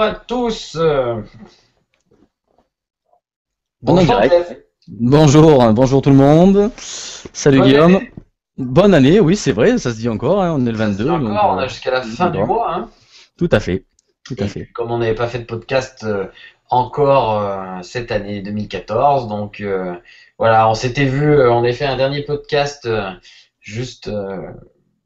Bonjour à tous. On est en Bonjour direct. Jeff. Bonjour tout le monde. Salut Bonne Guillaume. année. Bonne année, oui, c'est vrai, ça se dit encore, hein, on est le Ça se dit 22, donc encore, on a jusqu'à la fin du d'accord. mois, hein. Tout à fait, tout à Et fait. puis comme on n'avait pas fait de podcast encore cette année 2014, donc voilà, on s'était vu, on a fait un dernier podcast juste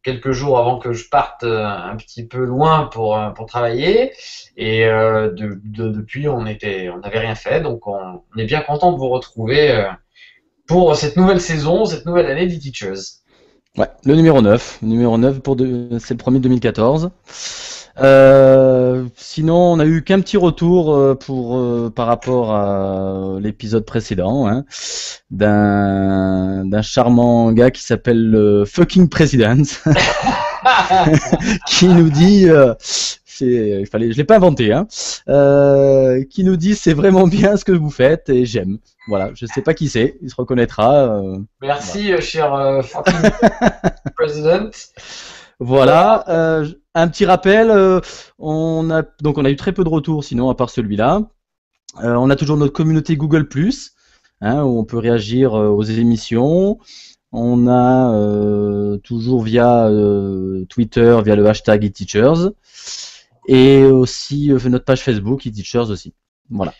quelques jours avant que je parte un petit peu loin pour travailler. Et depuis, on n'avait rien fait, donc on est bien content de vous retrouver pour cette nouvelle saison, cette nouvelle année d'e-Teachers. Ouais, le numéro 9 c'est le premier de 2014. Sinon, on a eu qu'un petit retour par rapport à l'épisode précédent, hein, d'un charmant gars qui s'appelle Fucking President. Qui nous dit, je l'ai pas inventé, hein, qui nous dit c'est vraiment bien ce que vous faites et j'aime. Voilà, je sais pas qui c'est, il se reconnaîtra. Voilà. Merci, cher fucking president. Voilà, un petit rappel, on a eu très peu de retours sinon à part celui-là. On a toujours notre communauté Google+, hein, où on peut réagir aux émissions. On a toujours via Twitter, via le hashtag eTeachers, et aussi notre page Facebook eTeachers aussi. Voilà.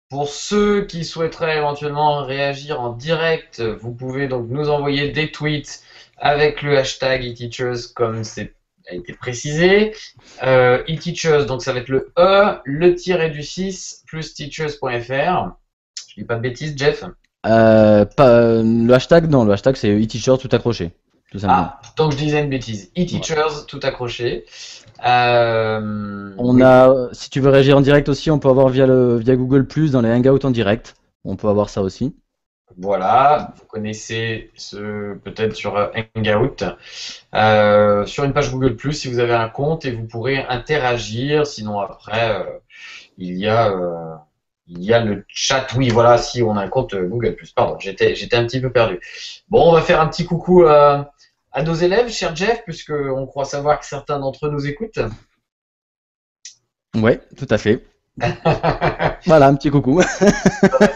Pour ceux qui souhaiteraient éventuellement réagir en direct, vous pouvez donc nous envoyer des tweets avec le hashtag eTeachers comme c'est a été précisé. eTeachers, donc ça va être le E, le tiré du 6, plus teachers.fr. Je dis pas de bêtises, Jeff. Le hashtag, non, le hashtag c'est eTeachers tout accroché, tout simplement. Ah, donc je disais une bêtise. eTeachers, tout accroché. On Oui, a, si tu veux réagir en direct aussi, on peut avoir via Google Plus dans les Hangouts en direct. On peut avoir ça aussi. voilà, vous connaissez ce peut-être sur Hangout. Sur une page Google Plus si vous avez un compte et vous pourrez interagir. Sinon après, il y a il y a le chat. Oui, voilà, si on a un compte Google Plus. Pardon, j'étais un petit peu perdu. Bon, on va faire un petit coucou à nos élèves, cher Jeff, puisque on croit savoir que certains d'entre eux nous écoutent. Ouais, tout à fait. Voilà, un petit coucou.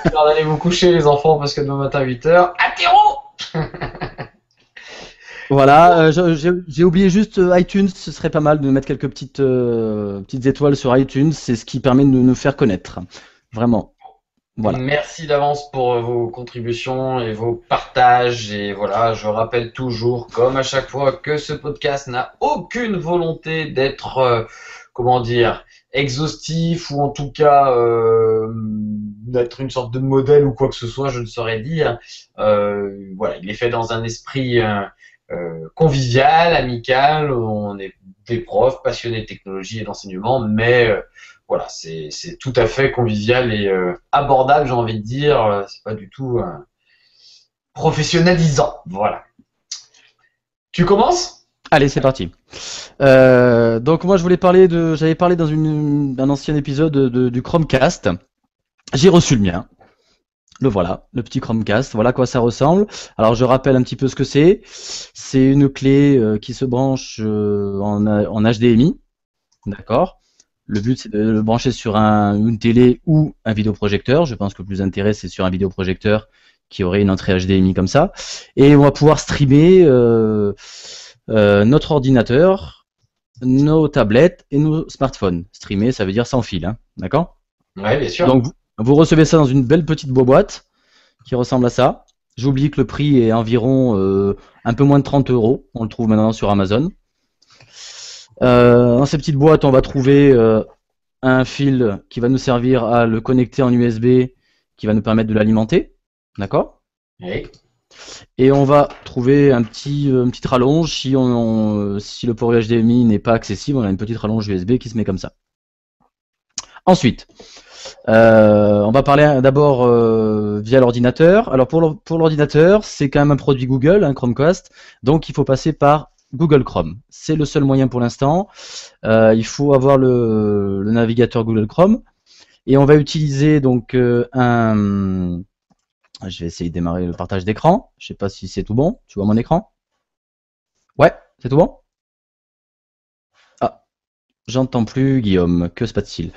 Alors d'aller vous coucher les enfants parce que demain matin 8h, apéro. Voilà, j'ai oublié juste iTunes, ce serait pas mal de mettre quelques petites étoiles sur iTunes, c'est ce qui permet de nous faire connaître. Vraiment. Voilà. Merci d'avance pour vos contributions et vos partages. Et voilà, je rappelle toujours, comme à chaque fois, que ce podcast n'a aucune volonté d'être, comment dire, exhaustif ou en tout cas d'être une sorte de modèle ou quoi que ce soit, je ne saurais dire. Voilà, il est fait dans un esprit convivial, amical. On est des profs passionnés de technologie et d'enseignement, mais voilà, c'est tout à fait convivial et abordable, j'ai envie de dire. C'est pas du tout professionnalisant. Voilà. Tu commences? Allez, c'est parti. Donc moi j'avais parlé dans un ancien épisode du Chromecast. J'ai reçu le mien. Le voilà, le petit Chromecast, voilà à quoi ça ressemble. Alors je rappelle un petit peu ce que c'est. C'est une clé qui se branche en HDMI, d'accord. Le but c'est de le brancher sur une télé ou un vidéoprojecteur. Je pense que le plus intérêt c'est sur un vidéoprojecteur qui aurait une entrée HDMI comme ça. Et on va pouvoir streamer notre ordinateur, nos tablettes et nos smartphones. Streamer, ça veut dire sans fil, hein, d'accord. Ouais, bien sûr. Donc vous recevez ça dans une belle petite boîte qui ressemble à ça. J'oublie que le prix est environ un peu moins de 30 euros. On le trouve maintenant sur Amazon. Dans ces petites boîtes, on va trouver un fil qui va nous servir à le connecter en USB, qui va nous permettre de l'alimenter, d'accord. Oui. Et on va trouver une petite rallonge si le port HDMI n'est pas accessible, on a une petite rallonge USB qui se met comme ça. Ensuite, on va parler d'abord via l'ordinateur. Alors pour l'ordinateur, c'est quand même un produit Google, un Chromecast, donc il faut passer par Google Chrome. C'est le seul moyen pour l'instant. Il faut avoir le navigateur Google Chrome et on va utiliser donc je vais essayer de démarrer le partage d'écran. Je sais pas si c'est tout bon. Tu vois mon écran? Ouais, c'est tout bon? Ah, J'entends plus, Guillaume. Que se passe-t-il?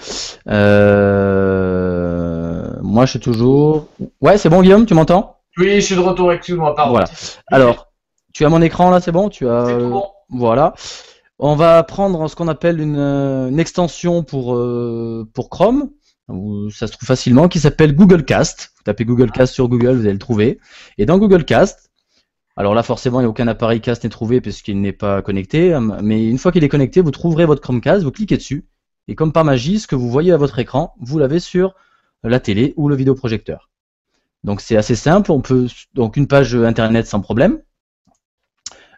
Moi, je suis toujours. Ouais, c'est bon, Guillaume, tu m'entends? Oui, je suis de retour, excuse-moi, pardon. Voilà. Alors, tu as mon écran là, c'est bon? Tu as. C'est tout bon. Voilà. On va prendre ce qu'on appelle une extension pour Chrome, où ça se trouve facilement, qui s'appelle Google Cast. Vous tapez Google Cast sur Google, vous allez le trouver. Et dans Google Cast, alors là forcément il n'y a aucun appareil Cast n'est trouvé puisqu'il n'est pas connecté, mais une fois qu'il est connecté, vous trouverez votre Chromecast, vous cliquez dessus, et comme par magie, ce que vous voyez à votre écran, vous l'avez sur la télé ou le vidéoprojecteur. Donc c'est assez simple, on peut donc une page internet sans problème,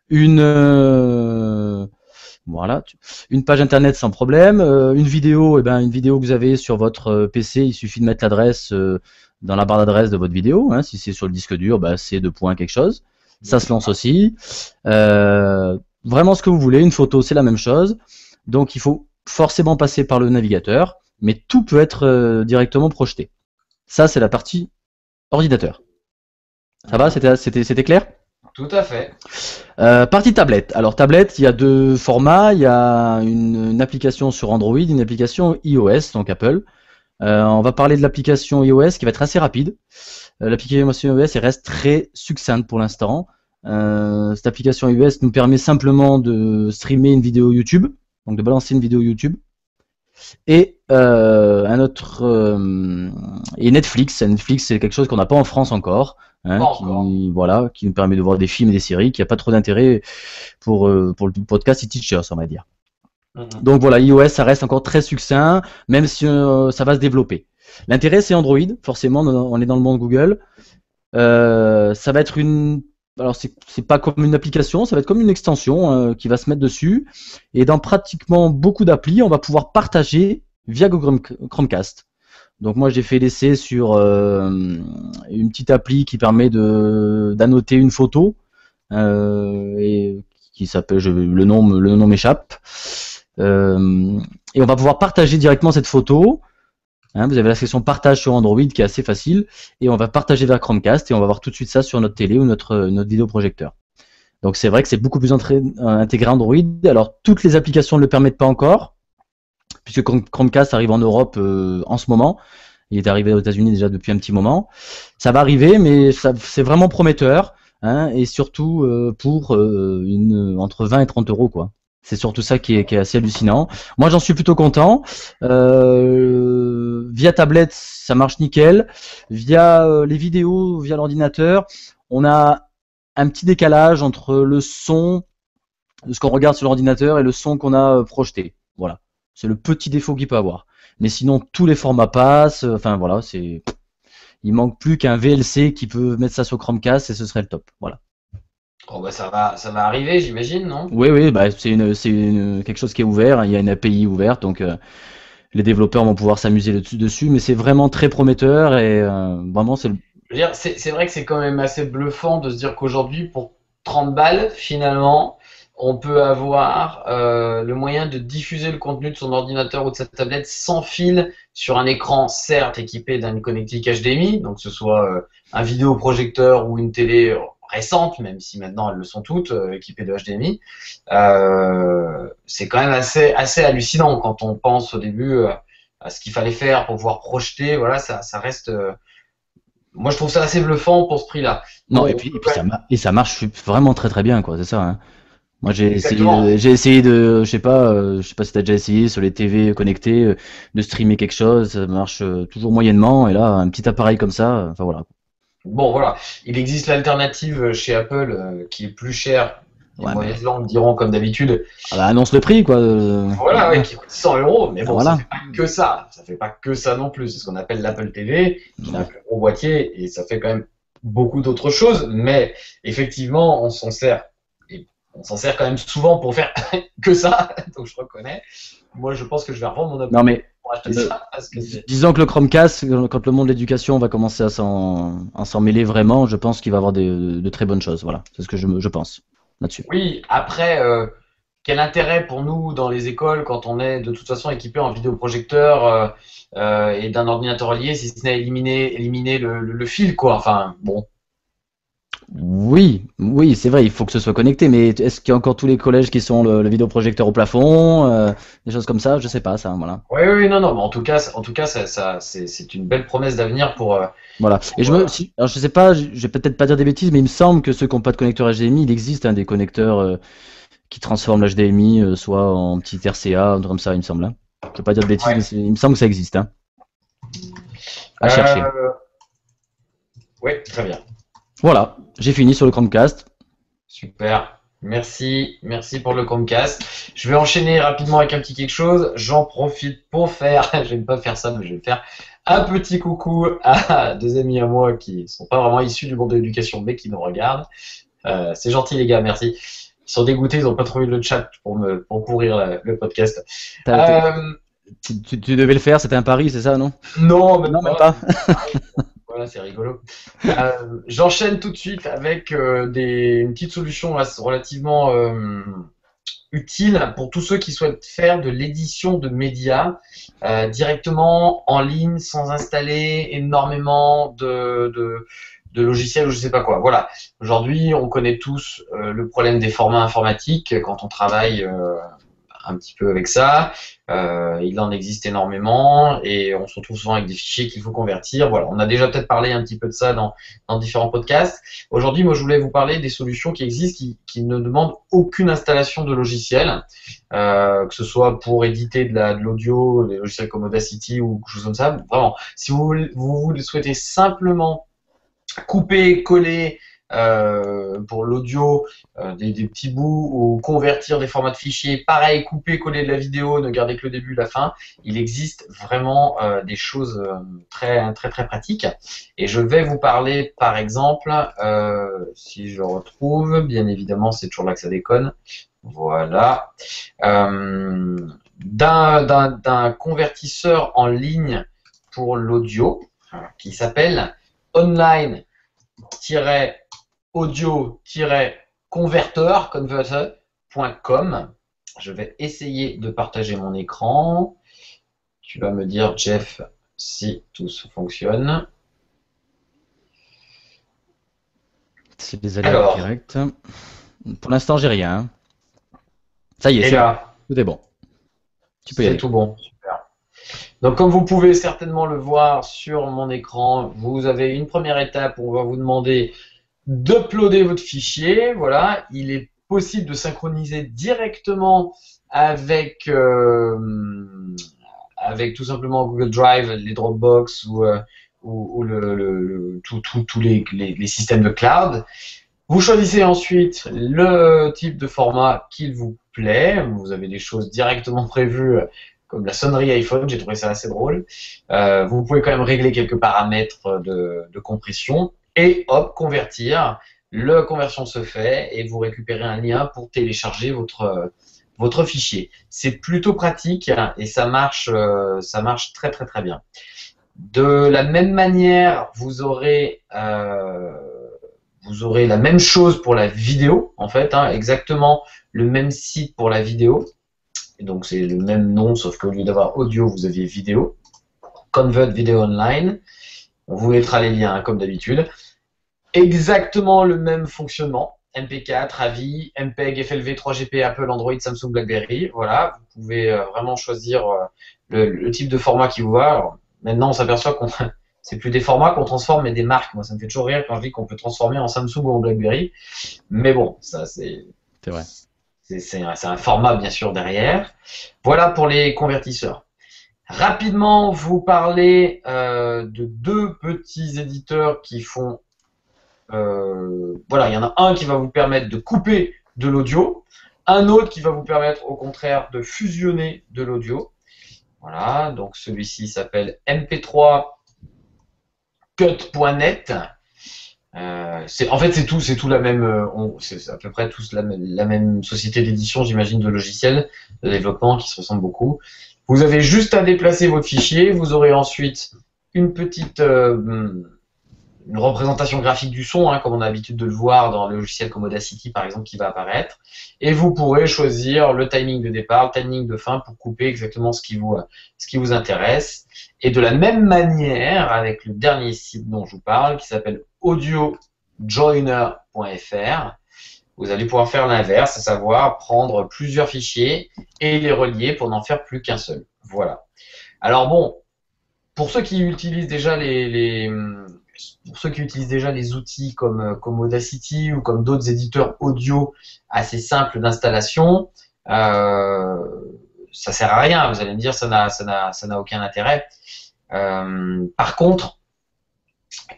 une voilà, une page internet sans problème, une vidéo, une vidéo que vous avez sur votre PC, il suffit de mettre l'adresse dans la barre d'adresse de votre vidéo. Hein, si c'est sur le disque dur, c'est 2 points quelque chose. Ça se lance aussi. Vraiment ce que vous voulez. Une photo, c'est la même chose. Donc il faut forcément passer par le navigateur, mais tout peut être directement projeté. Ça, c'est la partie ordinateur. Ça va, c'était clair? Tout à fait. Partie tablette. Alors tablette, il y a 2 formats. Il y a une application sur Android, une application iOS, donc Apple. On va parler de l'application iOS qui va être assez rapide. L'application iOS elle reste très succincte pour l'instant. Cette application iOS nous permet simplement de streamer une vidéo YouTube, donc de balancer une vidéo YouTube. Et et Netflix. Netflix, c'est quelque chose qu'on n'a pas en France encore. Hein, qui nous permet de voir des films et des séries, qui n'a pas trop d'intérêt pour le podcast et teachers, on va dire. Donc voilà, iOS, ça reste encore très succinct, même si ça va se développer. L'intérêt, c'est Android, forcément, on est dans le monde Google. Ça va être alors c'est pas comme une application, ça va être comme une extension qui va se mettre dessus. Et dans pratiquement beaucoup d'applis, on va pouvoir partager via Google Chromecast. Donc moi j'ai fait l'essai sur une petite appli qui permet d'annoter une photo et qui s'appelle le nom m'échappe. Et on va pouvoir partager directement cette photo. Hein, vous avez la section partage sur Android qui est assez facile et on va partager vers Chromecast et on va voir tout de suite ça sur notre télé ou notre vidéoprojecteur. Donc c'est vrai que c'est beaucoup plus intégré Android. Alors toutes les applications ne le permettent pas encore, puisque Chromecast arrive en Europe en ce moment. Il est arrivé aux États-Unis déjà depuis un petit moment. Ça va arriver, mais c'est vraiment prometteur, hein, et surtout pour entre 20 et 30 euros, quoi. C'est surtout ça qui est assez hallucinant. Moi, j'en suis plutôt content. Via tablette, ça marche nickel. Via les vidéos, via l'ordinateur, on a un petit décalage entre le son de ce qu'on regarde sur l'ordinateur et le son qu'on a projeté. Voilà. C'est le petit défaut qu'il peut avoir. Mais sinon, tous les formats passent. Enfin, voilà, il manque plus qu'un VLC qui peut mettre ça sur Chromecast et ce serait le top. Voilà. Oh bah ça va arriver, j'imagine, non? Oui, c'est quelque chose qui est ouvert. Il y a une API ouverte, donc les développeurs vont pouvoir s'amuser dessus. Mais c'est vraiment très prometteur et vraiment c'est. Je veux dire, c'est vrai que c'est quand même assez bluffant de se dire qu'aujourd'hui, pour 30 balles, finalement, on peut avoir le moyen de diffuser le contenu de son ordinateur ou de sa tablette sans fil sur un écran, certes équipé d'une connectique HDMI, donc que ce soit un vidéoprojecteur ou une télé récente, même si maintenant elles le sont toutes équipées de HDMI. C'est quand même assez hallucinant quand on pense au début à ce qu'il fallait faire pour pouvoir projeter. Voilà, ça reste. Moi, je trouve ça assez bluffant pour ce prix-là. Non, Bon, et puis ça marche vraiment très très bien, quoi. C'est ça. Hein. Moi, exactement. j'ai essayé de, je sais pas si t'as déjà essayé sur les TV connectées de streamer quelque chose. Ça marche toujours moyennement. Et là, un petit appareil comme ça, enfin voilà. Bon, voilà. Il existe l'alternative chez Apple qui est plus chère. Les Ouais, mauvaises mais langues diront, comme d'habitude. annonce le prix, quoi. Voilà, ouais, qui coûte 100 euros. Mais bon, Voilà. ça fait pas que ça. Ça fait pas que ça non plus. C'est ce qu'on appelle l'Apple TV, qui a un plus gros boîtier et ça fait quand même beaucoup d'autres choses. Mais effectivement, on s'en sert. Et on s'en sert quand même souvent pour faire que ça. Donc je reconnais. Moi, je pense que je vais revendre mon Apple Non, mais pour acheter ça. Parce que disons que le Chromecast, quand le monde de l'éducation va commencer à s'en mêler vraiment, je pense qu'il va avoir de très bonnes choses. Voilà, c'est ce que je pense là-dessus. oui, après, quel intérêt pour nous dans les écoles quand on est de toute façon équipé en vidéoprojecteur et d'un ordinateur lié, si ce n'est éliminer le fil, quoi. Enfin, bon. Oui, c'est vrai, il faut que ce soit connecté, mais est-ce qu'il y a encore tous les collèges qui sont le vidéoprojecteur au plafond, des choses comme ça? Je sais pas, ça, voilà. Oui, oui, non, non, mais en tout cas, c'est une belle promesse d'avenir Voilà. Et pour, euh, alors je sais pas, je vais peut-être pas dire des bêtises, mais il me semble que ceux qui n'ont pas de connecteur HDMI, il existe des connecteurs qui transforment l'HDMI soit en petit RCA, un truc comme ça, il me semble, hein. Je vais pas dire de bêtises, ouais. mais il me semble que ça existe, hein. À chercher. Euh, ouais, très bien. Voilà, j'ai fini sur le Chromecast. Super. Merci, merci pour le Chromecast. Je vais enchaîner rapidement avec un petit quelque chose. J'en profite pour faire, j'aime pas faire ça, mais je vais faire un petit coucou à deux amis à moi qui sont pas vraiment issus du monde de l'éducation, mais qui nous regardent. C'est gentil les gars, merci. Ils sont dégoûtés, ils n'ont pas trouvé le chat pour pourrir le podcast. T'as- t'as- Euh, tu devais le faire, c'était un pari, c'est ça, non? non, même Non, même pas. pas. Voilà, c'est rigolo. J'enchaîne tout de suite avec une petite solution relativement utile pour tous ceux qui souhaitent faire de l'édition de médias directement en ligne sans installer énormément de logiciels ou je sais pas quoi. Voilà. Aujourd'hui, on connaît tous le problème des formats informatiques quand on travaille un petit peu avec ça. Il en existe énormément et on se retrouve souvent avec des fichiers qu'il faut convertir. Voilà, on a déjà peut-être parlé un petit peu de ça dans différents podcasts. Aujourd'hui, moi, je voulais vous parler des solutions qui existent qui ne demandent aucune installation de logiciel, que ce soit pour éditer de l'audio, des logiciels comme Audacity ou quelque chose comme ça. Vraiment, si vous souhaitez simplement couper, coller pour l'audio des petits bouts ou convertir des formats de fichiers. Pareil, couper, coller de la vidéo, ne garder que le début, la fin. Il existe vraiment des choses très, très, très pratiques. Et je vais vous parler, par exemple, si je retrouve, bien évidemment, c'est toujours là que ça déconne. Voilà. D'un convertisseur en ligne pour l'audio qui s'appelle online-audio-converter.com. Je vais essayer de partager mon écran. Tu vas me dire, Jeff, si tout fonctionne. C'est des alertes Alors, directes. Pour l'instant, j'ai rien, hein. Ça y est, et c'est bon. là, Tout est bon. Tu peux y c'est aller. tout bon. Super. Donc, comme vous pouvez certainement le voir sur mon écran, vous avez une première étape où on va vous demander d'uploader votre fichier. Voilà, il est possible de synchroniser directement avec avec tout simplement Google Drive, les Dropbox ou tous les systèmes de cloud. Vous choisissez ensuite le type de format qu'il vous plaît. Vous avez des choses directement prévues comme la sonnerie iPhone, j'ai trouvé ça assez drôle. Vous pouvez quand même régler quelques paramètres de compression et hop, convertir. La conversion se fait et vous récupérez un lien pour télécharger votre fichier. C'est plutôt pratique et ça marche très très très bien. De la même manière, vous aurez la même chose pour la vidéo, en fait, hein, exactement le même site pour la vidéo. Et donc c'est le même nom, sauf qu'au lieu d'avoir audio, vous aviez vidéo. Convert Video Online. On vous mettra les liens, hein, comme d'habitude. Exactement le même fonctionnement. MP4, AVI, MPEG, FLV, 3GP, Apple, Android, Samsung, BlackBerry. Voilà, vous pouvez vraiment choisir le type de format qui vous va. Alors, maintenant, on s'aperçoit qu'on c'est plus des formats qu'on transforme, mais des marques. Moi, ça me fait toujours rire quand je dis qu'on peut transformer en Samsung ou en BlackBerry. Mais bon, ça C'est vrai. c'est un format bien sûr derrière. Voilà pour les convertisseurs. Rapidement, vous parler de deux petits éditeurs qui font voilà, il y en a un qui va vous permettre de couper de l'audio, un autre qui va vous permettre au contraire de fusionner de l'audio. Voilà, donc celui-ci s'appelle mp3cut.net. En fait, c'est tout la même, c'est à peu près tous la même société d'édition, j'imagine, de logiciels de développement qui se ressemblent beaucoup. Vous avez juste à déplacer votre fichier, vous aurez ensuite une petite une représentation graphique du son, hein, comme on a l'habitude de le voir dans le logiciel comme Audacity par exemple qui va apparaître, et vous pourrez choisir le timing de départ, le timing de fin pour couper exactement ce qui vous intéresse. Et de la même manière, avec le dernier site dont je vous parle, qui s'appelle Audio joiner.fr. Vous allez pouvoir faire l'inverse, à savoir prendre plusieurs fichiers et les relier pour n'en faire plus qu'un seul. Voilà. Alors bon, pour ceux qui utilisent déjà pour ceux qui utilisent déjà les outils comme Audacity ou comme d'autres éditeurs audio assez simples d'installation, ça sert à rien. Vous allez me dire ça n'a aucun intérêt. Par contre,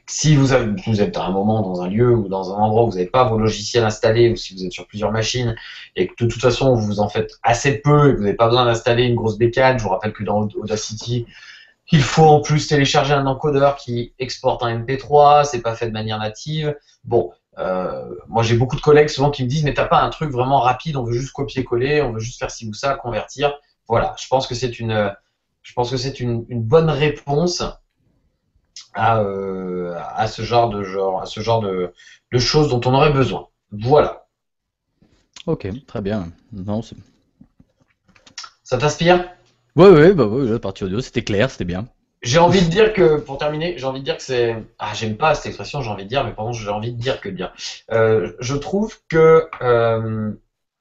si vous êtes à un moment dans un lieu ou dans un endroit où vous n'avez pas vos logiciels installés, ou si vous êtes sur plusieurs machines et que de toute façon vous en faites assez peu et que vous n'avez pas besoin d'installer une grosse bécane, je vous rappelle que dans Audacity, il faut en plus télécharger un encodeur qui exporte un MP3, c'est pas fait de manière native. Bon, moi j'ai beaucoup de collègues souvent qui me disent mais t'as pas un truc vraiment rapide, on veut juste copier-coller, on veut juste faire ci ou ça, convertir. Voilà, je pense que c'est une bonne réponse à ce genre de choses dont on aurait besoin. Voilà. Ok, très bien. Non, Ça t'inspire? ouais, bah ouais, la partie audio, c'était clair, c'était bien. J'ai envie de dire que, pour terminer, j'ai envie de dire que c'est... Ah, j'aime pas cette expression, j'ai envie de dire, mais pardon, j'ai envie de dire que de dire. Je trouve que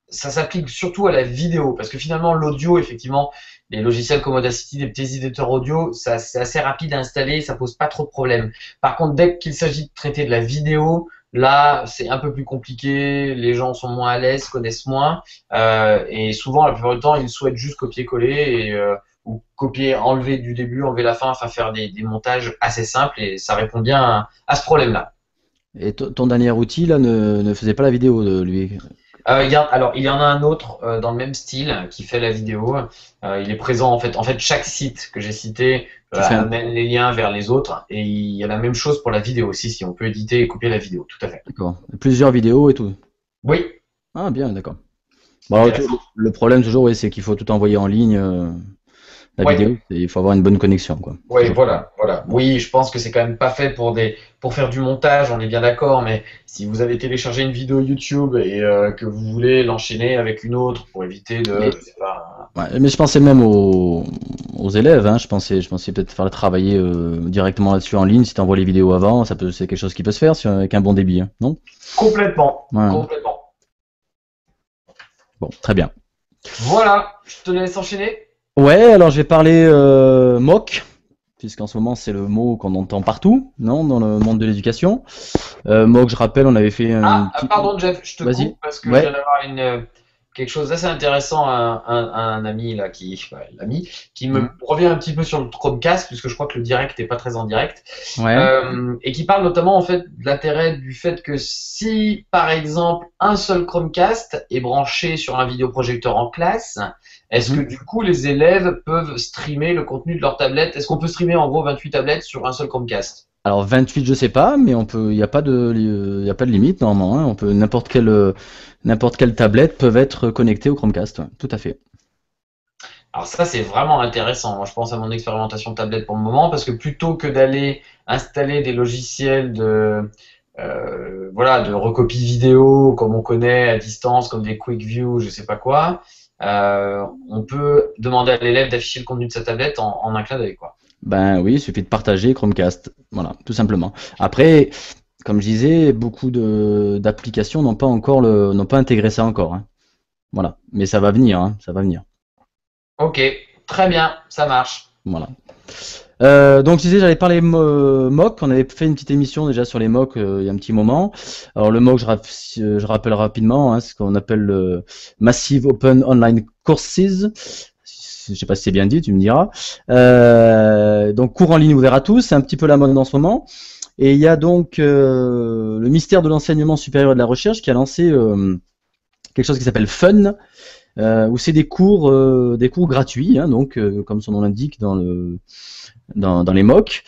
ça s'applique surtout à la vidéo, parce que finalement, l'audio, effectivement, les logiciels comme Audacity, des petits éditeurs audio, c'est assez rapide à installer, ça pose pas trop de problèmes. Par contre, dès qu'il s'agit de traiter de la vidéo, là, c'est un peu plus compliqué, les gens sont moins à l'aise, connaissent moins, et souvent, la plupart du temps, ils souhaitent juste copier-coller ou copier, enlever du début, enlever la fin, enfin faire des montages assez simples, et ça répond bien à ce problème-là. Et ton dernier outil, là, ne faisait pas la vidéo de lui. Alors, il y en a un autre dans le même style qui fait la vidéo. Il est présent en fait, chaque site que j'ai cité amène les liens vers les autres et il y a la même chose pour la vidéo aussi. Si on peut éditer et copier la vidéo, tout à fait. D'accord. Plusieurs vidéos et tout. Oui. Ah, bien, d'accord. Bon, alors, le problème toujours, oui, c'est qu'il faut tout envoyer en ligne, la vidéo, et il faut avoir une bonne connexion, quoi. Oui, voilà. Oui, je pense que c'est quand même pas fait pour faire du montage, on est bien d'accord, mais si vous avez téléchargé une vidéo YouTube et que vous voulez l'enchaîner avec une autre pour éviter de, je sais pas. Ouais, mais je pensais même aux élèves, hein. Je pensais peut-être faire travailler directement là-dessus en ligne. Si tu envoies les vidéos avant, c'est quelque chose qui peut se faire avec un bon débit, hein, non? Complètement. Ouais. Complètement. Bon, très bien. Voilà, je te laisse enchaîner. Ouais, alors je vais parler MOOC, puisqu'en ce moment c'est le mot qu'on entend partout, non, dans le monde de l'éducation. MOOC, je rappelle, on avait fait un petit... Pardon Jeff, je te Vas-y. coupe parce que Ouais. je viens d'avoir quelque chose d'assez intéressant à un ami là qui me revient un petit peu sur le Chromecast puisque je crois que le direct n'est pas très en direct Ouais. et qui parle notamment en fait de l'intérêt du fait que si par exemple un seul Chromecast est branché sur un vidéoprojecteur en classe, est-ce que du coup les élèves peuvent streamer le contenu de leur tablette? Est-ce qu'on peut streamer en gros 28 tablettes sur un seul Chromecast? Alors 28, je sais pas, mais il n'y a pas de limite normalement, hein. On peut n'importe quelle tablette peuvent être connectée au Chromecast, ouais, tout à fait. Alors ça, c'est vraiment intéressant. Moi, je pense à mon expérimentation tablette pour le moment, parce que plutôt que d'aller installer des logiciels de recopie vidéo, comme on connaît à distance, comme des Quick View, je sais pas quoi, on peut demander à l'élève d'afficher le contenu de sa tablette en un clin d'œil, quoi. Ben oui, il suffit de partager Chromecast, voilà, tout simplement. Après, comme je disais, beaucoup d'applications n'ont pas intégré ça encore, hein. Voilà, mais ça va venir, hein, ça va venir. Ok, très bien, ça marche. Voilà. Donc je disais, j'avais parlé MOOC, on avait fait une petite émission déjà sur les MOOC il y a un petit moment. Alors le MOOC, je rappelle rapidement, hein, c'est ce qu'on appelle le Massive Open Online Courses. Je sais pas si c'est bien dit, tu me diras. Donc cours en ligne ouvert à tous, c'est un petit peu la mode en ce moment. Et il y a donc le ministère de l'Enseignement supérieur et de la Recherche qui a lancé quelque chose qui s'appelle Fun, où c'est des cours gratuits, hein, donc comme son nom l'indique dans les MOOC.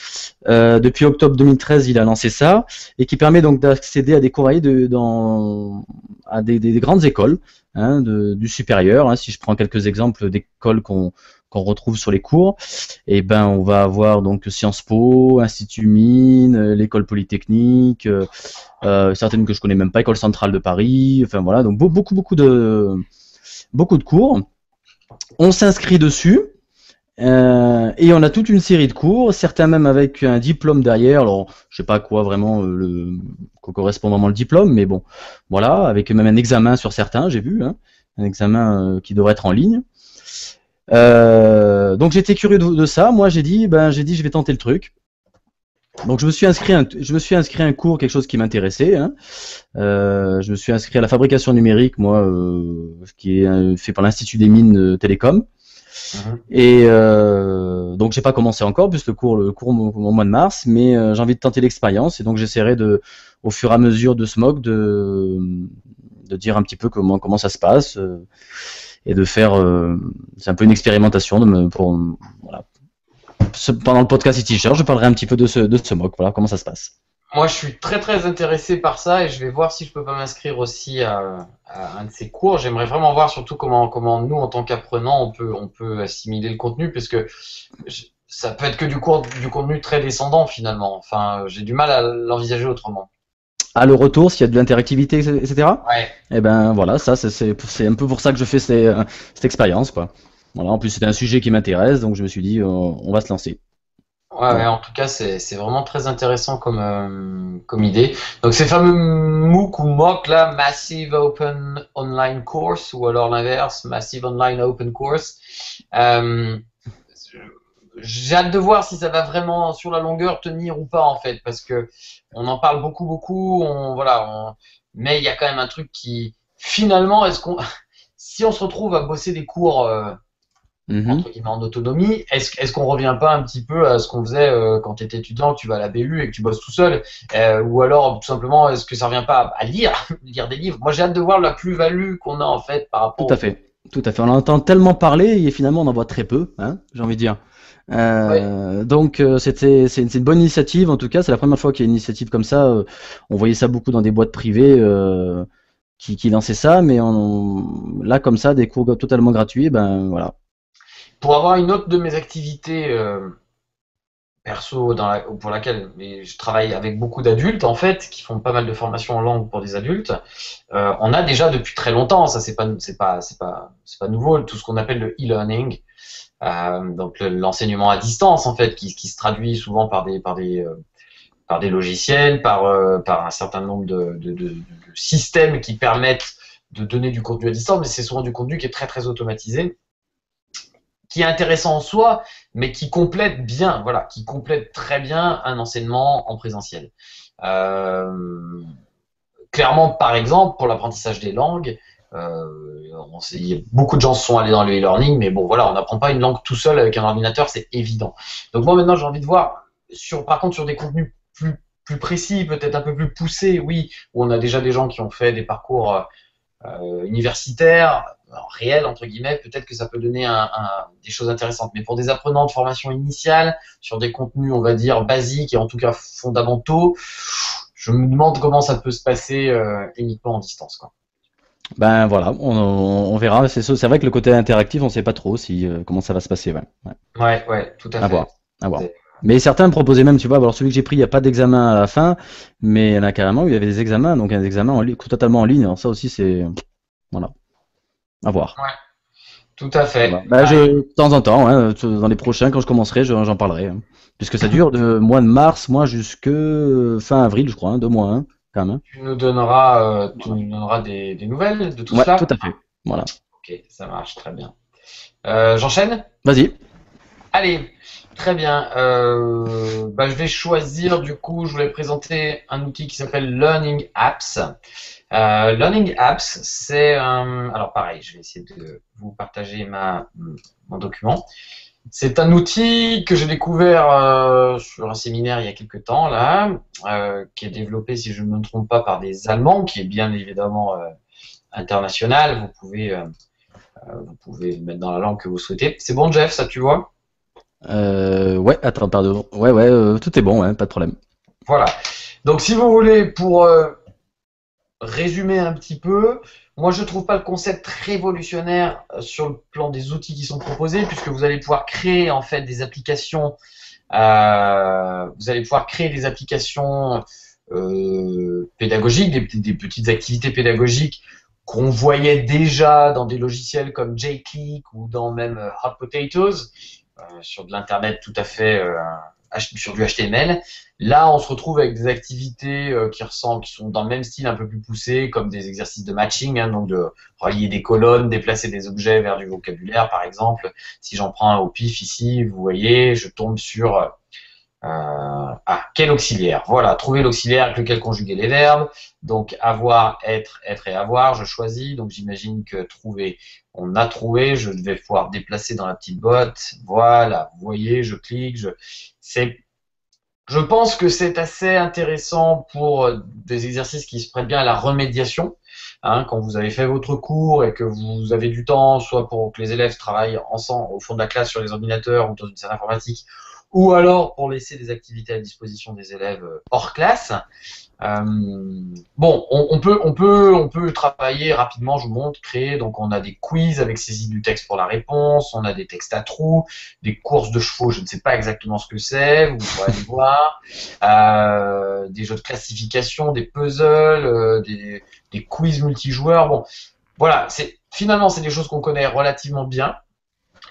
Depuis octobre 2013, il a lancé ça et qui permet donc d'accéder à des cours à des grandes écoles, hein, du supérieur. Hein. Si je prends quelques exemples d'écoles qu'on retrouve sur les cours, et ben on va avoir donc Sciences Po, Institut Mines, l'école polytechnique, certaines que je connais même pas, École centrale de Paris. Enfin voilà, donc beaucoup de cours. On s'inscrit dessus. Et on a toute une série de cours, certains même avec un diplôme derrière. Alors, je sais pas à quoi vraiment quoi correspond vraiment le diplôme, mais bon, voilà, avec même un examen sur certains, j'ai vu, hein, un examen qui devrait être en ligne. Donc j'étais curieux de ça. Moi, je vais tenter le truc. Donc je me suis inscrit à un cours, quelque chose qui m'intéressait, hein. Je me suis inscrit à la fabrication numérique, moi, qui est fait par l'Institut des mines Télécom. Et donc j'ai pas commencé encore, puisque le cours au mois de mars, mais j'ai envie de tenter l'expérience, et donc j'essaierai au fur et à mesure de ce MOOC, de dire un petit peu comment ça se passe, et de faire, c'est un peu une expérimentation voilà. Pendant le podcast e-t-shirt, je parlerai un petit peu de ce MOOC, voilà comment ça se passe. Moi, je suis très très intéressé par ça et je vais voir si je peux pas m'inscrire aussi à un de ces cours. J'aimerais vraiment voir surtout comment nous, en tant qu'apprenants, on peut assimiler le contenu, parce que ça peut être que du contenu très descendant finalement. Enfin, j'ai du mal à l'envisager autrement. Ah, le retour, s'il y a de l'interactivité, etc. Ouais. Et ben voilà, ça c'est un peu pour ça que je fais cette expérience, quoi. Voilà, en plus c'était un sujet qui m'intéresse, donc je me suis dit on va se lancer. Ouais, ouais, Voilà. en tout cas, c'est vraiment très intéressant comme idée. Donc, ces fameux MOOC ou MOOC là, Massive Open Online Course, ou alors l'inverse, Massive Online Open Course. Euh, j'ai hâte de voir si ça va vraiment sur la longueur tenir ou pas, en fait, parce que on en parle beaucoup, beaucoup. Mais il y a quand même un truc qui, finalement, si on se retrouve à bosser des cours Mhm. entre guillemets en autonomie, est-ce qu'on revient pas un petit peu à ce qu'on faisait quand tu étais étudiant, que tu vas à la BU et que tu bosses tout seul, ou alors tout simplement est-ce que ça revient pas à lire lire des livres? Moi j'ai hâte de voir la plus-value qu'on a en fait par Tout rapport à au... fait, tout à fait. On en entend tellement parler et finalement on en voit très peu, hein, j'ai envie de dire. Ouais. Donc c'est une bonne initiative en tout cas. C'est la première fois qu'il y a une initiative comme ça. On voyait ça beaucoup dans des boîtes privées qui lançaient ça, mais là comme ça des cours totalement gratuits, ben voilà. Pour avoir une autre de mes activités perso pour laquelle je travaille avec beaucoup d'adultes en fait qui font pas mal de formations en langue pour des adultes. On a déjà depuis très longtemps, ça c'est pas nouveau, tout ce qu'on appelle le e-learning. Donc l'enseignement à distance en fait qui se traduit souvent par des logiciels, par un certain nombre de systèmes qui permettent de donner du contenu à distance, mais c'est souvent du contenu qui est très très automatisé, qui est intéressant en soi, mais qui complète bien, voilà, qui complète très bien un enseignement en présentiel. Clairement, par exemple, pour l'apprentissage des langues, beaucoup de gens sont allés dans le e-learning, mais bon, voilà, on n'apprend pas une langue tout seul avec un ordinateur, c'est évident. Donc moi maintenant, j'ai envie de voir, par contre, sur des contenus plus précis, peut-être un peu plus poussés, oui, où on a déjà des gens qui ont fait des parcours universitaires, réels, entre guillemets, peut-être que ça peut donner des choses intéressantes. Mais pour des apprenants de formation initiale, sur des contenus, on va dire, basiques et en tout cas fondamentaux, je me demande comment ça peut se passer uniquement en distance, quoi. Ben voilà, on verra. C'est vrai que le côté interactif, on sait pas trop comment ça va se passer. Ouais. Ouais. Ouais, ouais, tout à À voir, fait. à voir. Mais certains me proposaient même, tu vois, alors celui que j'ai pris, il n'y a pas d'examen à la fin, mais il y en a carrément, il y avait des examens, donc un examen totalement en ligne. Alors ça aussi, voilà, à voir. Ouais, tout à Voilà. fait. Ben, de temps en temps, hein, dans les prochains, quand je commencerai, j'en parlerai, hein. Puisque ça dure de mois de mars, moi, jusque fin avril, je crois, hein, 2 mois, hein, quand même. Hein. Tu Voilà. nous donneras des nouvelles de tout Ouais, tout cela? à fait. Voilà. Ok, ça marche très bien. J'enchaîne? Vas-y. Allez, très bien. Je vais choisir, du coup, je voulais présenter un outil qui s'appelle Learning Apps. Learning Apps, alors pareil, je vais essayer de vous partager mon document. C'est un outil que j'ai découvert sur un séminaire il y a quelques temps, là, qui est développé, si je ne me trompe pas, par des Allemands, qui est bien évidemment international. Vous pouvez le mettre dans la langue que vous souhaitez. C'est bon, Jeff, ça tu vois? Ouais, attends, pardon. Ouais, ouais, tout est bon, ouais, pas de problème. Voilà. Donc, si vous voulez, pour résumer un petit peu, moi je trouve pas le concept révolutionnaire sur le plan des outils qui sont proposés, puisque vous allez pouvoir créer en fait des applications. Vous allez pouvoir créer des applications pédagogiques, des petites activités pédagogiques qu'on voyait déjà dans des logiciels comme Jclick ou dans même Hot Potatoes. sur de l'internet tout à fait sur du HTML. Là, on se retrouve avec des activités qui sont dans le même style, un peu plus poussé, comme des exercices de matching, hein, donc de relier des colonnes, déplacer des objets vers du vocabulaire, par exemple. Si j'en prends un au pif ici, vous voyez, je tombe sur quel auxiliaire. Voilà, trouver l'auxiliaire avec lequel conjuguer les verbes. Donc avoir, être, être et avoir, je choisis. Donc j'imagine que trouver, on a trouvé, je vais pouvoir déplacer dans la petite botte. Voilà, vous voyez, je clique, je pense que c'est assez intéressant pour des exercices qui se prêtent bien à la remédiation. Hein, quand vous avez fait votre cours et que vous avez du temps, soit pour que les élèves travaillent ensemble au fond de la classe sur les ordinateurs ou dans une salle informatique, ou alors pour laisser des activités à disposition des élèves hors classe. Bon, on peut travailler rapidement, je vous montre, créer. Donc, on a des quiz avec saisie du texte pour la réponse, on a des textes à trous, des courses de chevaux, je ne sais pas exactement ce que c'est, vous pourrez aller voir, des jeux de classification, des puzzles, des quiz multijoueurs. Bon, voilà, finalement, c'est des choses qu'on connaît relativement bien,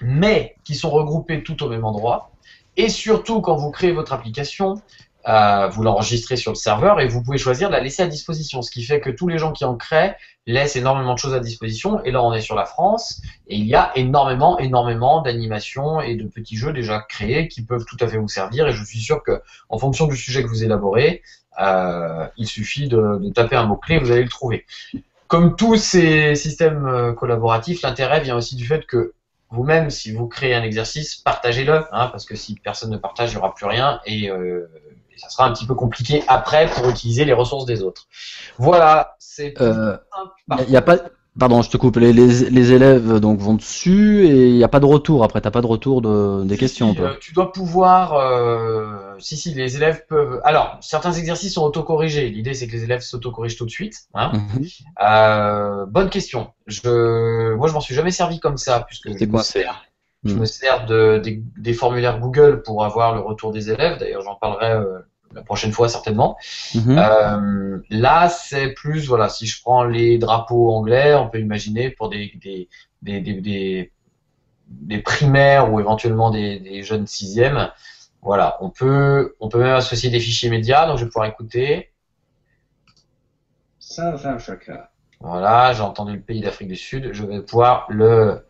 mais qui sont regroupées tout au même endroit. Et surtout, quand vous créez votre application, vous l'enregistrez sur le serveur et vous pouvez choisir de la laisser à disposition. Ce qui fait que tous les gens qui en créent laissent énormément de choses à disposition. Et là, on est sur la France et il y a énormément d'animations et de petits jeux déjà créés qui peuvent tout à fait vous servir. Et je suis sûr que, en fonction du sujet que vous élaborez, il suffit de taper un mot-clé, vous allez le trouver. Comme tous ces systèmes collaboratifs, l'intérêt vient aussi du fait que vous-même, si vous créez un exercice, partagez-le, hein, parce que si personne ne partage, il n'y aura plus rien et ça sera un petit peu compliqué après pour utiliser les ressources des autres. Voilà, c'est y a pas. Pardon, je te coupe. Les élèves donc vont dessus et il n'y a pas de retour. Après, t'as pas de retour des questions, toi. Tu dois pouvoir. Si, les élèves peuvent. Alors, certains exercices sont autocorrigés. L'idée, c'est que les élèves s'autocorrigent tout de suite. Hein. Bonne question. Moi, je m'en suis jamais servi comme ça, puisque je me sers des formulaires Google pour avoir le retour des élèves. D'ailleurs, j'en parlerai la prochaine fois certainement. Là, c'est plus, voilà, si je prends les drapeaux anglais, on peut imaginer pour des primaires ou éventuellement des jeunes sixièmes. Voilà, on peut même associer des fichiers médias, donc je vais pouvoir écouter. South Africa. Voilà, j'ai entendu le pays d'Afrique du Sud, je vais pouvoir le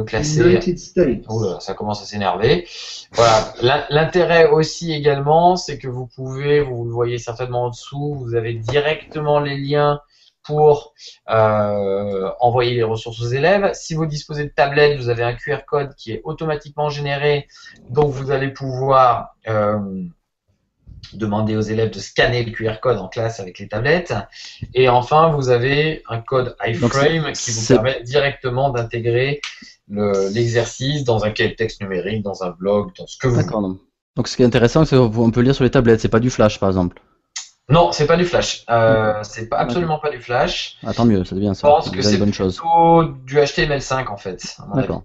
classer. United States. Oula, ça commence à s'énerver. Voilà. L'intérêt aussi également, c'est que vous le voyez certainement en dessous, vous avez directement les liens pour envoyer les ressources aux élèves. Si vous disposez de tablettes, vous avez un QR code qui est automatiquement généré, donc vous allez pouvoir demander aux élèves de scanner le QR code en classe avec les tablettes. Et enfin, vous avez un code iframe qui vous permet directement d'intégrer l'exercice dans un cahier de texte numérique, dans un blog, dans ce que vous voulez. Donc ce qui est intéressant, c'est qu'on peut lire sur les tablettes, c'est pas du flash par exemple. Non, c'est pas du flash. C'est absolument pas du flash. Ah, tant mieux, ça devient ça. Je pense que c'est plutôt du HTML5 en fait. D'accord.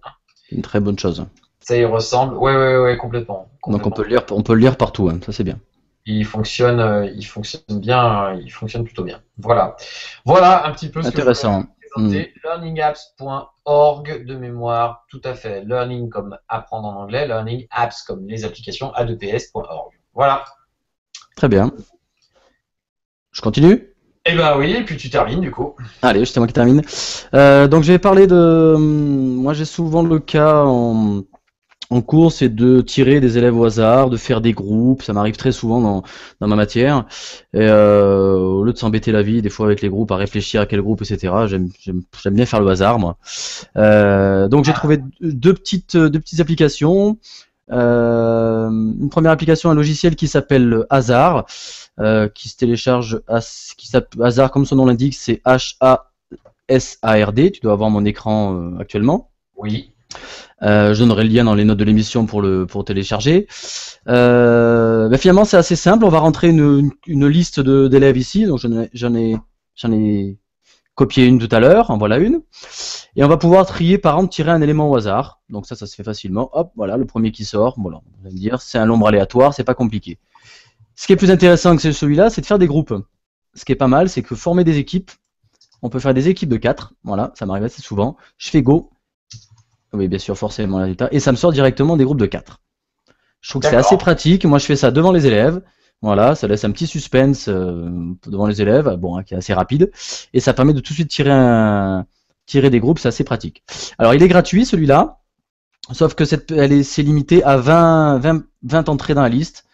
Une très bonne chose. Ça y ressemble. Ouais, complètement. Donc on peut le lire partout, hein. Ça c'est bien. Il fonctionne bien, il fonctionne plutôt bien. Voilà un petit peu ce intéressant. que je vais présenter. Learningapps.org de mémoire, tout à fait. Learning comme apprendre en anglais, learning apps comme les applications A2PS.org. Voilà. Très bien. Je continue ? Eh ben oui, et puis tu termines du coup. Allez, c'est moi qui termine. Donc je vais parler de. Moi j'ai souvent le cas en cours, c'est de tirer des élèves au hasard, de faire des groupes. Ça m'arrive très souvent dans ma matière. Et au lieu de s'embêter la vie, des fois avec les groupes, à réfléchir à quel groupe, etc. J'aime bien faire le hasard, moi. Donc j'ai trouvé deux petites applications. Une première application, un logiciel qui s'appelle Hasard, qui se télécharge, qui s'appelle Hasard comme son nom l'indique, c'est H-A-S-A-R-D. Tu dois avoir mon écran actuellement. Oui. Je donnerai le lien dans les notes de l'émission pour télécharger. Finalement, c'est assez simple. On va rentrer une liste d'élèves ici. Donc j'en ai copié une tout à l'heure. En voilà une. Et on va pouvoir trier, par exemple, tirer un élément au hasard. Donc ça se fait facilement. Hop, voilà, le premier qui sort. Voilà, on va me dire, c'est un nombre aléatoire, c'est pas compliqué. Ce qui est plus intéressant que celui-là, c'est de faire des groupes. Ce qui est pas mal, c'est que former des équipes. On peut faire des équipes de 4. Voilà, ça m'arrive assez souvent. Je fais go. Oui, bien sûr, forcément les résultats. Et ça me sort directement des groupes de 4. Je trouve que c'est assez D'accord. pratique. Moi, je fais ça devant les élèves. Voilà, ça laisse un petit suspense devant les élèves, bon, hein, qui est assez rapide. Et ça permet de tout de suite tirer des groupes, c'est assez pratique. Alors, il est gratuit celui-là, sauf que c'est limité à 20 entrées dans la liste.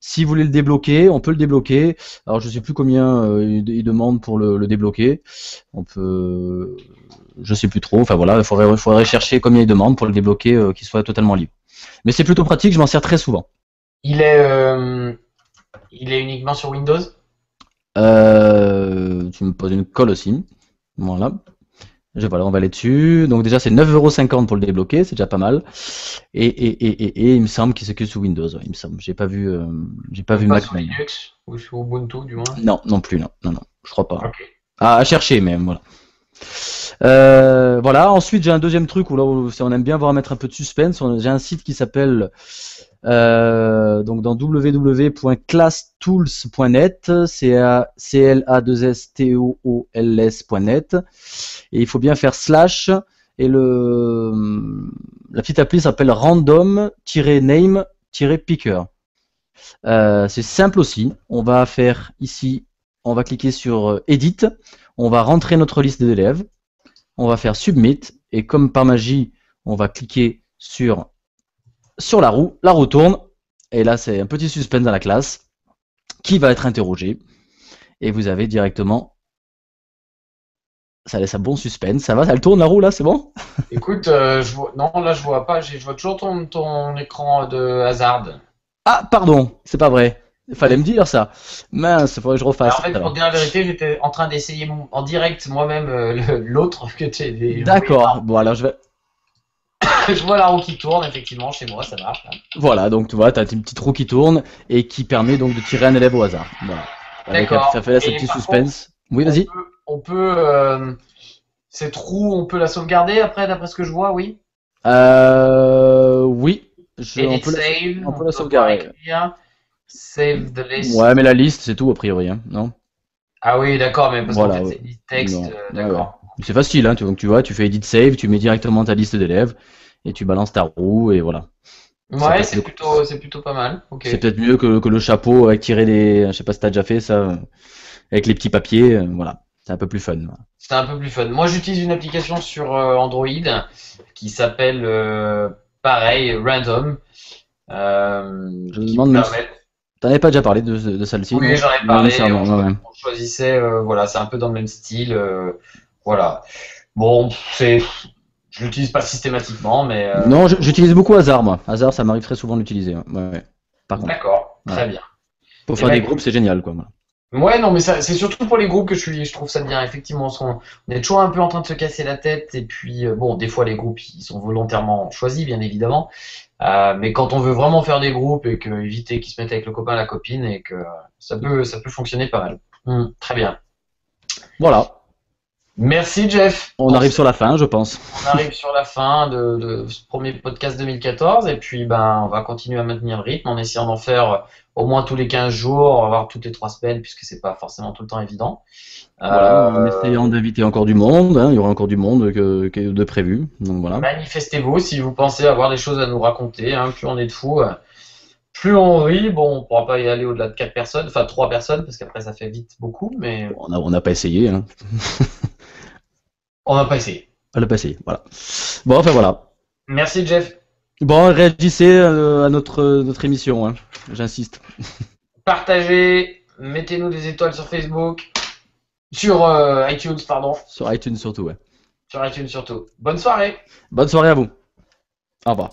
Si vous voulez le débloquer, on peut le débloquer. Alors, je sais plus combien il demande pour le débloquer. On peut, je sais plus trop. Enfin voilà, faudrait chercher combien il demande pour le débloquer, qu'il soit totalement libre. Mais c'est plutôt pratique, je m'en sers très souvent. Il est, euh, il est uniquement sur Windows? Tu me poses une colle aussi. Voilà. Voilà, on va aller dessus. Donc déjà, c'est 9,50 € pour le débloquer, c'est déjà pas mal. Et il me semble qu'il c'est que sous Windows, ouais, il me semble. J'ai pas Même vu pas Mac sous même. Linux ou sous Ubuntu, du moins? Non, non plus, non, non, non, je crois pas. Ok. À chercher même, voilà. Voilà. Ensuite, j'ai un deuxième truc où là, si on aime bien voir mettre un peu de suspense, j'ai un site qui s'appelle donc dans www.classtools.net, CLA2STOOLS.net, et il faut bien faire slash et la petite appli s'appelle random-name-picker. C'est simple aussi. On va faire ici, on va cliquer sur Edit, on va rentrer notre liste d'élèves, on va faire Submit, et comme par magie, on va cliquer sur la roue tourne, et là c'est un petit suspense dans la classe qui va être interrogé, et vous avez directement, ça laisse un bon suspense, ça va, elle tourne la roue là, c'est bon? Écoute, non, là je vois pas, je vois toujours ton écran de Hazard. Ah, pardon, c'est pas vrai, il fallait me dire ça, mince, il faudrait que je Alors, refasse en fait, pour alors. dire la vérité, j'étais en train d'essayer en direct moi-même l'autre que tu je voyais D'accord, bon alors je vais, je vois la roue qui tourne, effectivement, chez moi, ça marche, hein. voilà, donc tu vois, tu as une petite roue qui tourne, et qui permet donc de tirer un élève au hasard, voilà. Avec ça D'accord. fait là ce Et petit par contre, suspense. Oui, on vas-y. peut, on peut cette roue, on peut la sauvegarder après, d'après ce que je vois, oui. Oui, Edit save, on on peut la peut voir sauvegarder. écrire. Save the Ouais, list. mais la liste, c'est tout a priori, hein, non? Ah oui, d'accord, mais parce qu'en Voilà, fait, ouais. c'est edit texte, Non, ouais, ouais. d'accord. C'est facile, hein, donc tu vois, tu fais edit save, tu mets directement ta liste d'élèves, et tu balances ta roue, et voilà. Ça peut Ouais, être mieux, c'est plutôt pas mal. Ok. c'est peut-être mieux que le chapeau avec tirer des, je sais pas si t'as déjà fait ça, avec les petits papiers, voilà. C'est un peu plus fun. Voilà. C'est un peu plus fun. Moi, j'utilise une application sur Android qui s'appelle, pareil, Random, Je me qui vous demande même si, permet. t'en avais pas déjà parlé de celle-ci, Oui, non? j'en ai Ouais, il me parlé. semble, ouais, ouais. On choisissait, voilà, c'est un peu dans le même style, voilà. Bon, je l'utilise pas systématiquement, mais Non, j'utilise beaucoup Hasard, moi. Hasard, ça m'arrive très souvent de l'utiliser. Ouais, ouais, ouais. Par contre, d'accord, voilà. très bien. Pour Eh faire ben, des écoute, groupes, c'est génial, quoi. Voilà. ouais, non, mais ça, c'est surtout pour les groupes que je trouve ça bien. Effectivement, on est toujours un peu en train de se casser la tête. Et puis, bon, des fois, les groupes, ils sont volontairement choisis, bien évidemment. Mais quand on veut vraiment faire des groupes et que éviter qu'ils se mettent avec le copain, la copine, et que ça peut fonctionner pas mal. Très bien. Voilà. Merci, Jeff, On pour arrive sur la fin, je pense. on arrive sur la fin de ce premier podcast 2014 et puis ben on va continuer à maintenir le rythme en essayant d'en faire au moins tous les 15 jours, voire toutes les 3 semaines puisque c'est pas forcément tout le temps évident. Voilà, en Euh, essayant d'inviter encore du monde. Hein. Il y aura encore du monde de prévu. Donc voilà. Manifestez-vous si vous pensez avoir des choses à nous raconter, hein. Plus on est de fous, plus on rit. Bon, on pourra pas y aller au-delà de 4 personnes, enfin 3 personnes parce qu'après ça fait vite beaucoup, mais Bon, on n'a pas essayé. Hein. on va pas essayé. On n'a pas essayé. Voilà. Bon, enfin voilà. Merci, Jeff. Bon, réagissez à notre émission. Hein. J'insiste. Partagez, mettez-nous des étoiles sur Facebook, sur iTunes, pardon. Sur iTunes surtout, ouais. Sur iTunes surtout. Bonne soirée. Bonne soirée à vous. Au revoir.